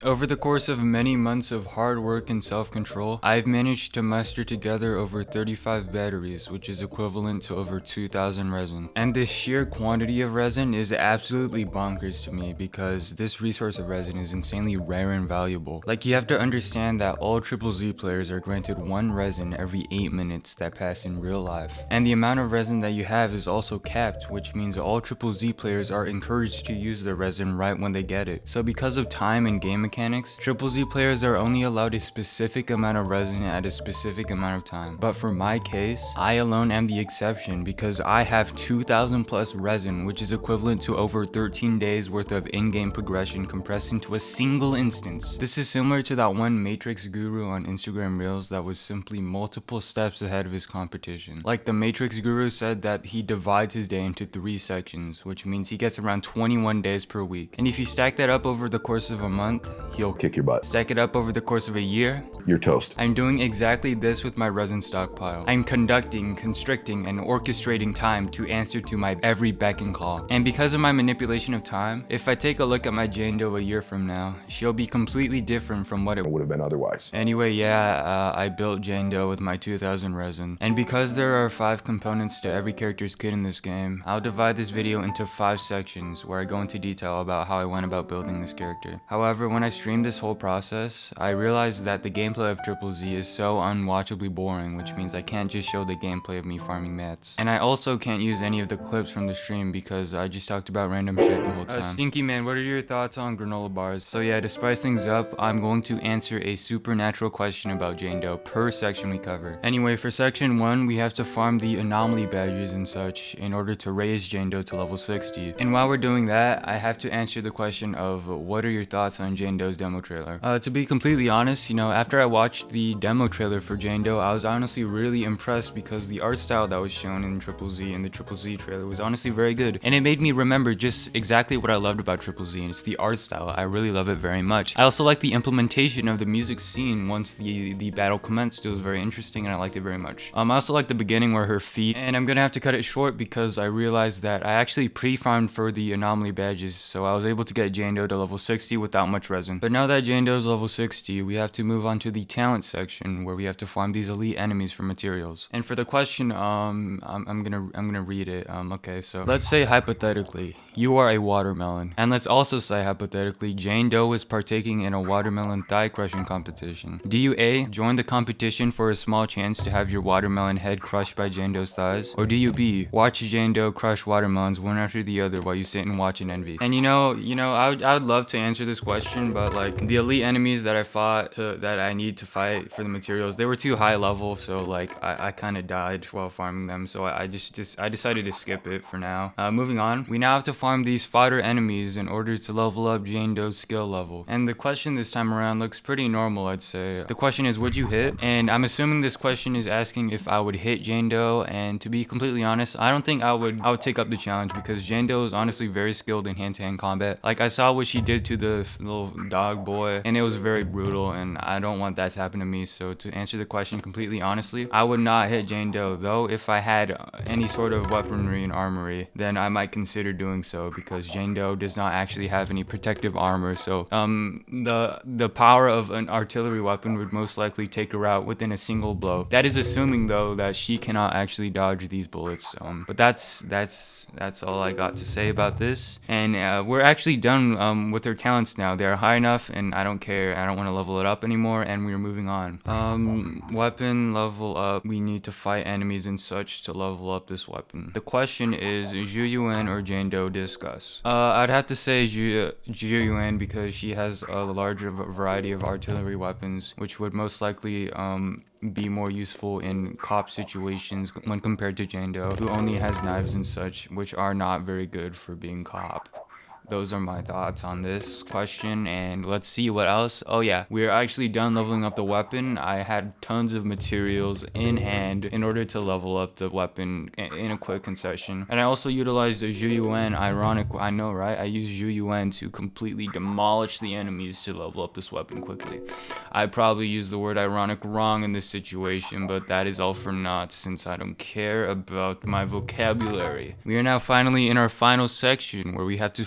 Over the course of many months of hard work and self-control, I've managed to muster together over 35 batteries, which is equivalent to over 2,000 resin. And this sheer quantity of resin is absolutely bonkers to me because this resource of resin is insanely rare and valuable. Like, you have to understand that all Triple Z players are granted 1 resin every 8 minutes that pass in real life. And the amount of resin that you have is also capped, which means all Triple Z players are encouraged to use the resin right when they get it. So because of time and game mechanics, Triple Z players are only allowed a specific amount of resin at a specific amount of time. But for my case, I alone am the exception because I have 2,000 plus resin, which is equivalent to over 13 days worth of in-game progression compressed into a single instance. This is similar to that one Matrix guru on Instagram Reels that was simply multiple steps ahead of his competition. Like, the Matrix guru said that he divides his day into 3 sections, which means he gets around 21 days per week. And if you stack that up over the course of a month, he'll kick your butt. Stack it up over the course of a year, you're toast. I'm doing exactly this with my resin stockpile. I'm conducting, constricting, and orchestrating time to answer to my every beck and call. And because of my manipulation of time, if I take a look at my Jane Doe a year from now, she'll be completely different from what it would have been otherwise. Anyway, yeah, I built Jane Doe with my 2,000 resin. And because there are 5 components to every character's kit in this game, I'll divide this video into 5 sections where I go into detail about how I went about building this character. However, when I streamed this whole process, I realized that the gameplay of Triple Z is so unwatchably boring, which means I can't just show the gameplay of me farming mats. And I also can't use any of the clips from the stream because I just talked about random shit the whole time. Stinky Man, what are your thoughts on granola bars? So yeah, to spice things up, I'm going to answer a supernatural question about Jane Doe per section we cover. Anyway, for section 1, we have to farm the anomaly badges and such in order to raise Jane Doe to level 60. And while we're doing that, I have to answer the question of what are your thoughts on Jane Doe's demo trailer? To be completely honest, after I watched the demo trailer for Jane Doe, I was honestly really impressed because the art style that was shown in Triple Z and the Triple Z trailer was honestly very good. And it made me remember just exactly what I loved about Triple Z, and it's the art style. I really love it very much. I also like the implementation of the music scene once the battle commenced. It was very interesting and I liked it very much. I also like the beginning where her feet, and I'm gonna have to cut it short because I realized that I actually pre-farmed for the anomaly badges, so I was able to get Jane Doe to level 60 without much resin. But now that Jane Doe's level 60, we have to move on to the talent section where we have to farm these elite enemies for materials. And for the question, I'm gonna read it. Okay, so let's say hypothetically you are a watermelon, and let's also say hypothetically Jane Doe is partaking in a watermelon thigh crushing competition. Do you A, join the competition for a small chance to have your watermelon head crushed by Jane Doe's thighs, or do you B, watch Jane Doe crush watermelons one after the other while you sit and watch and envy? And I would love to answer this question, but like the elite enemies that I fought that I need to fight for the materials, they were too high level, so like I kind of died while farming them, so I decided to skip it for now. Moving on, we now have to farm these fodder enemies in order to level up Jane Doe's skill level. And the question this time around looks pretty normal, I'd say. The question is, would you hit? And I'm assuming this question is asking if I would hit Jane Doe, and to be completely honest, I don't think I would take up the challenge because Jane Doe is honestly very skilled in hand-to-hand combat. Like, I saw what she did to the little dog boy, and it was very brutal, and I don't want that to happen to me. So to answer the question completely honestly, I would not hit Jane Doe, though if I had any sort of weaponry and armory, then I might consider doing so because Jane Doe does not actually have any protective armor, so the power of an artillery weapon would most likely take her out within a single blow. That is assuming though that she cannot actually dodge these bullets. But that's all I got to say about this, and we're actually done with her talents now. They are high enough and I don't care. I don't want to level it up anymore, and we're moving on. Weapon level up. We need to fight enemies and such to level up this weapon. The question is Zhu Yuan or Jane Doe, discuss. I'd have to say Zhu Yuan because she has a larger variety of artillery weapons, which would most likely be more useful in cop situations when compared to Jane Doe, who only has knives and such, which are not very good for being cop. Those are my thoughts on this question, and let's see what else. Oh yeah, we're actually done leveling up the weapon. I had tons of materials in hand in order to level up the weapon in a quick concession. And I also utilized the Zhu Yuan, I know, right? I used Zhu Yuan to completely demolish the enemies to level up this weapon quickly. I probably used the word ironic wrong in this situation, but that is all for naught since I don't care about my vocabulary. We are now finally in our final section where we have to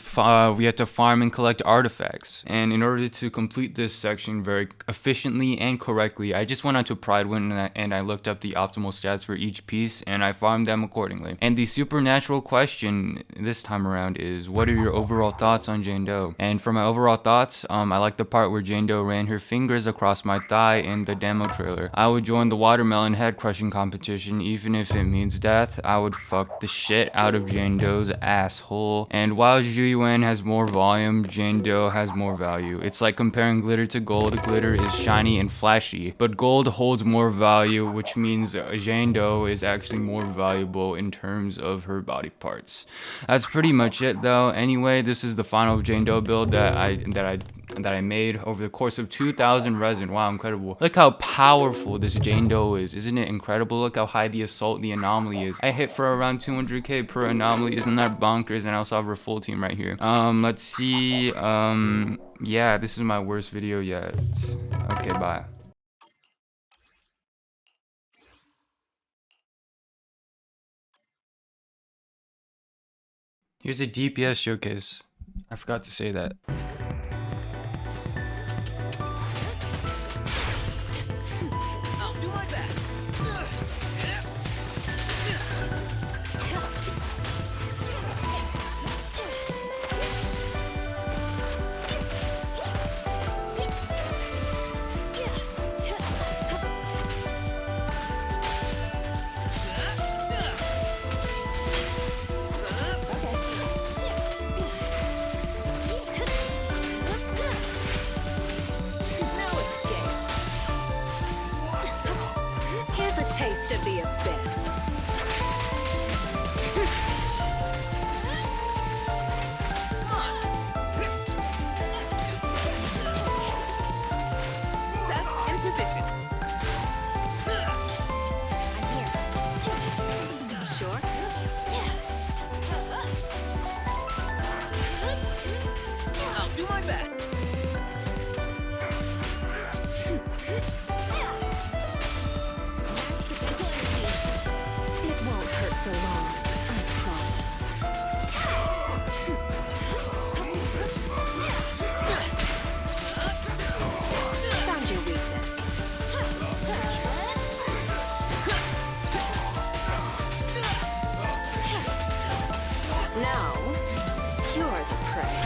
we had to farm and collect artifacts. And in order to complete this section very efficiently and correctly, I just went onto Pridewind and I looked up the optimal stats for each piece and I farmed them accordingly. And the supernatural question this time around is, what are your overall thoughts on Jane Doe? And for my overall thoughts, I like the part where Jane Doe ran her fingers across my thigh in the demo trailer. I would join the watermelon head crushing competition even if it means death. I would fuck the shit out of Jane Doe's asshole. And while Zhuyuan has more volume, Jane Doe has more value. It's like comparing glitter to gold. Glitter is shiny and flashy, but gold holds more value, which means Jane Doe is actually more valuable in terms of her body parts. That's pretty much it though. Anyway, this is the final Jane Doe build that I made over the course of 2,000 resin. Wow, incredible. Look how powerful this Jane Doe is. Isn't it incredible? Look how high the assault, the anomaly is. I hit for around 200k per anomaly. Isn't that bonkers? And I also have her full team right here. Let's see. Yeah, this is my worst video yet. Okay, bye. Here's a DPS showcase. I forgot to say that. Taste of the abyss. Set in position. I'm here. Sure? I'll do my best. It won't hurt for long, I promise. Found your weakness. Now, you're the prey.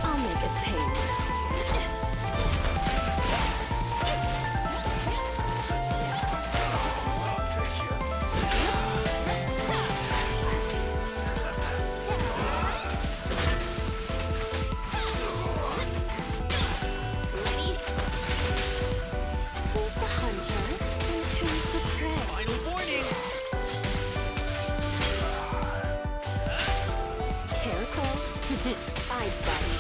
I'll make it painless. Who's the hunter and who's the prey? Final warning! Careful. Bye, buddy.